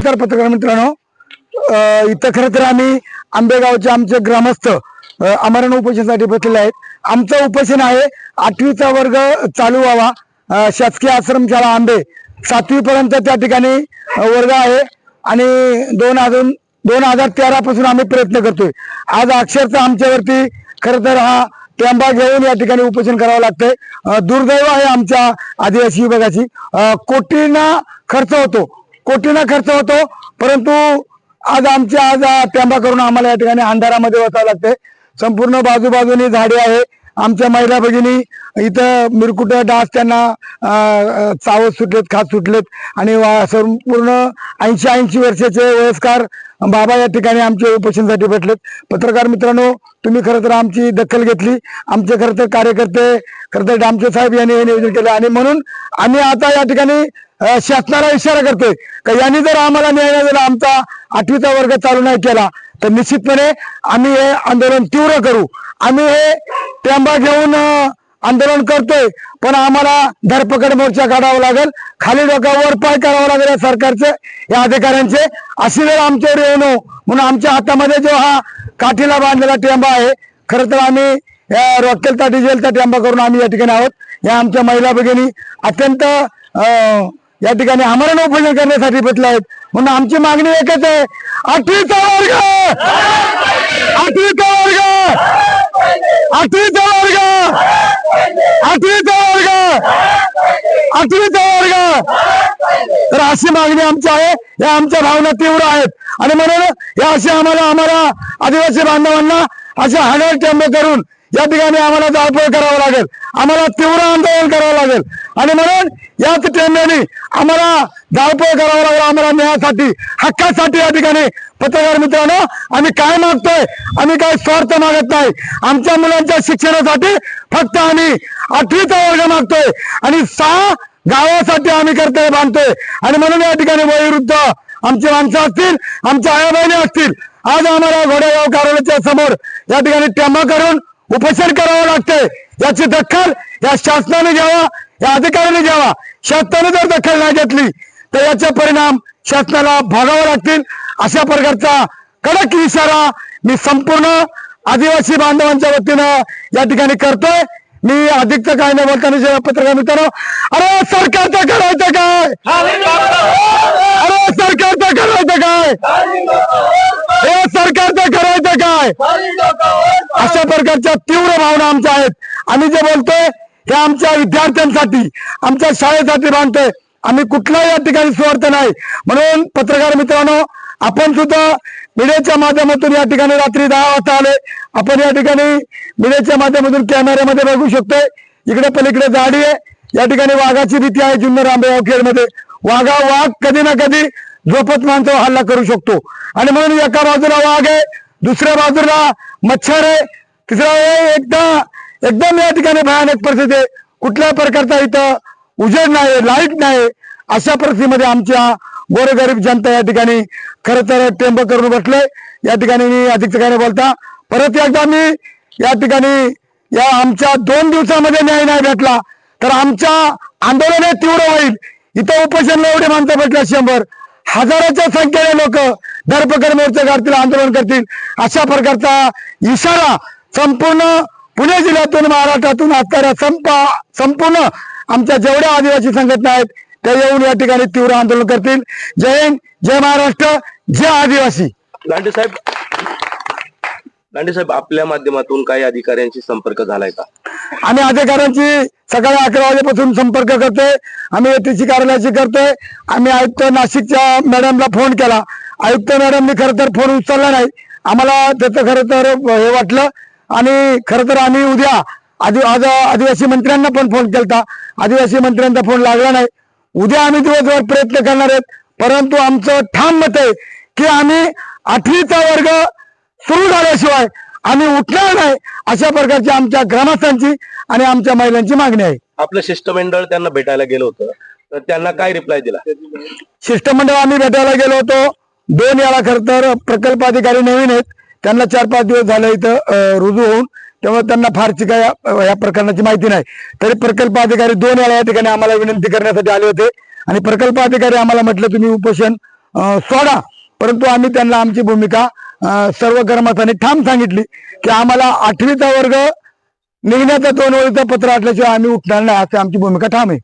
नमस्कार पत्रकार मित्रांनो, इथं खरं तर आम्ही आंबेगावचे आमचे ग्रामस्थ आमरण उपोषणासाठी बसलेले आहेत. आमचं उपोषण आहे 8वीचा वर्ग चालू व्हावा. शासकीय आश्रमशाळा आंबे 7वी पर्यंत त्या ठिकाणी वर्ग आहे आणि 2013 पासून आम्ही प्रयत्न करतोय. आज अक्षरशः आमच्यावरती खरं तर हा टेंबा घेऊन या ठिकाणी उपोषण करावं लागतंय. दुर्दैव आहे आमच्या आदिवासी विभागाची. कोटींना खर्च होतो परंतु आज टेंबा करून आम्हाला या ठिकाणी अंधारामध्ये बसावं लागतंय. संपूर्ण बाजूबाजूनी झाडे आहे. आमच्या महिला भगिनी इथं मिरकुट डास त्यांना चावत सुटलेत, खात सुटलेत आणि संपूर्ण 80 वर्षाचे वयस्कर बाबा या ठिकाणी आमच्या उपोषणासाठी भेटलेत. पत्रकार मित्रांनो, तुम्ही खरं तर आमची दखल घेतली. आमचे खरं तर कार्यकर्ते खरं तर डामचे साहेब यांनी हे नियोजन केलं आणि म्हणून आम्ही आता या ठिकाणी शासनाला इशारा करतोय का यांनी जर आम्हाला न्याय नाही दिला, आमचा 8वीचा वर्ग चालू नाही केला तर निश्चितपणे आम्ही हे आंदोलन तीव्र करू. आम्ही हे टेंबा घेऊन आंदोलन करतोय पण आम्हाला धरपकड मोर्चा काढावा लागेल, खाली डोक्यावर पाय करावं लागेल या सरकारचे, या अधिकाऱ्यांचे. अशी वेळ आमच्यावर येऊ नये म्हणून आमच्या हातामध्ये जो हा काठीला बांधलेला टेंबा आहे, खरं तर आम्ही रॉकेलचा डिझेलचा टेंबा करून आम्ही या ठिकाणी आहोत. या आमच्या महिला भगिनी अत्यंत या ठिकाणी आमरण उपोषण करण्यासाठी बसले आहेत. म्हणून आमची मागणी एकच आहे, 8वीचा वर्ग 8वीचा वर्ग 8वीचा वर्ग 8वीचा वर्ग 8वीचा वर्ग. तर अशी मागणी आमची आहे. या आमच्या भावना तीव्र आहेत आणि म्हणून या अशी आम्हाला आदिवासी बांधवांना अशा हाणार टेंबे करून या ठिकाणी आम्हाला जाळपोळ करावं लागेल, आम्हाला तीव्र आंदोलन करावं लागेल आणि म्हणून याच टेंब्याने आम्हाला जाळपोळ करावं लागेल. आम्हाला न्यायासाठी, हक्कासाठी या ठिकाणी पत्रकार मित्रांनो आम्ही काय मागतोय, आम्ही काय स्वार्थ मागत नाही. आमच्या मुलांच्या शिक्षणासाठी फक्त आम्ही 8वीचा वर्ग मागतोय आणि 6 गावासाठी आम्ही कर्तव्य बांधतोय आणि म्हणून या ठिकाणी वयोवृद्ध आमची माणसं असतील, आमच्या आया बहिणी असतील, आज आम्हाला घोडेगाव कार्यालयाच्या समोर या ठिकाणी टेंबा करून उपोषण करावं लागतंय. याची दखल या शासनाने घ्यावा, या अधिकाऱ्याने घ्यावा. शासनाने जर दखल नाही घेतली तर याचे परिणाम शासनाला भोगावे लागतील. अशा प्रकारचा कडक इशारा मी संपूर्ण आदिवासी बांधवांच्या वतीनं या ठिकाणी करतोय. मी अधिकचं काय न बोलताना पत्रकार मित्रांनो, अरे सरकारचं करायचं काय, अरे सरकारचं करायचं काय, हे सरकारचं करायचं काय, अशा प्रकारच्या तीव्र भावना आमच्या आहेत. आम्ही जे बोलतोय हे आमच्या विद्यार्थ्यांसाठी, आमच्या शाळेसाठी बांधतोय. आम्ही कुठल्याही या ठिकाणी स्वार्थ नाही. म्हणून पत्रकार मित्रांनो, आपण सुद्धा मीडियाच्या माध्यमातून या ठिकाणी रात्री 10 वाजता आले. आपण या ठिकाणी मीडियाच्या माध्यमातून कॅमेऱ्यामध्ये बघू शकतोय. इकडे पलीकडे झाडी आहे. या ठिकाणी वाघाची भीती आहे. जुन्नर आंबेगाव खेडमध्ये वाघ कधी ना कधी झोपत माणसावर हल्ला करू शकतो आणि म्हणून एका बाजूला वाघ आहे, दुसऱ्या बाजूला मच्छर आहे, तिसरा एकदम या ठिकाणी भयानक परिस्थिती आहे. कुठल्या प्रकारचा इथं उजेड नाही, लाईट नाही. अशा परिस्थितीमध्ये आमच्या गोरगरीब जनता या ठिकाणी खरं तर टेंब करून बसले. या ठिकाणी मी अधिक काय बोलता परत एकदा मी या ठिकाणी या आमच्या 2 दिवसामध्ये न्याय नाही भेटला तर आमच्या आंदोलन हे तीव्र होईल. इथं उपोषणला एवढे माणसं भेटल्या 100, हजाराच्या संख्येने लोक धरपकड मोर्चा काढतील, आंदोलन करतील. अशा प्रकारचा इशारा संपूर्ण पुणे जिल्ह्यातून, महाराष्ट्रातून असणाऱ्या संपूर्ण आमच्या जेवढ्या आदिवासी संघटना आहेत त्या येऊन या ठिकाणी तीव्र आंदोलन करतील. जय हिंद, जय महाराष्ट्र, जय आदिवासी. लांडे साहेब, आपल्या माध्यमातून काही अधिकाऱ्यांशी संपर्क झालाय का? आम्ही अधिकाऱ्यांची सकाळी 11 वाजेपासून संपर्क करतोय. आम्ही ATC कार्यालयाशी करतोय. आम्ही आयुक्त नाशिकच्या मॅडमला फोन केला. आयुक्त मॅडमनी खरं तर फोन उचलला नाही. आम्हाला त्याचं खरं तर हे वाटलं आणि खरं तर आम्ही उद्या आज आदिवासी मंत्र्यांना पण फोन केला. आदिवासी मंत्र्यांचा फोन लागला नाही. उद्या आम्ही दिवसभर प्रयत्न करणार आहेत. परंतु आमचं ठाम मत आहे की आम्ही 8वीचा वर्ग सुरू झाल्याशिवाय आम्ही उठणार नाही. अशा प्रकारची आमच्या ग्रामस्थांची आणि आमच्या महिलांची मागणी आहे. आपलं शिष्टमंडळ त्यांना भेटायला गेलं होतं तर त्यांना काय रिप्लाय दिला? शिष्टमंडळ आम्ही भेटायला गेलो होतो 2 वेळा. खरं तर प्रकल्प अधिकारी नवीन आहेत, त्यांना 4-5 दिवस झाले इथं रुजू होऊन, त्यामुळे त्यांना फारशी काय या प्रकरणाची माहिती नाही. तरी प्रकल्प अधिकारी 2 वेळा या ठिकाणी आम्हाला विनंती करण्यासाठी आले होते आणि प्रकल्प अधिकारी आम्हाला म्हटलं तुम्ही उपोषण सोडा, परंतु आम्ही त्यांना आमची भूमिका सर्व कर्मचाऱ्यांनी ठाम सांगितली की आम्हाला 8वीचा वर्ग निघण्याचा 2 ओळीचं पत्र असल्याशिवाय आम्ही उठणार नाही, अशी आमची भूमिका ठाम आहे.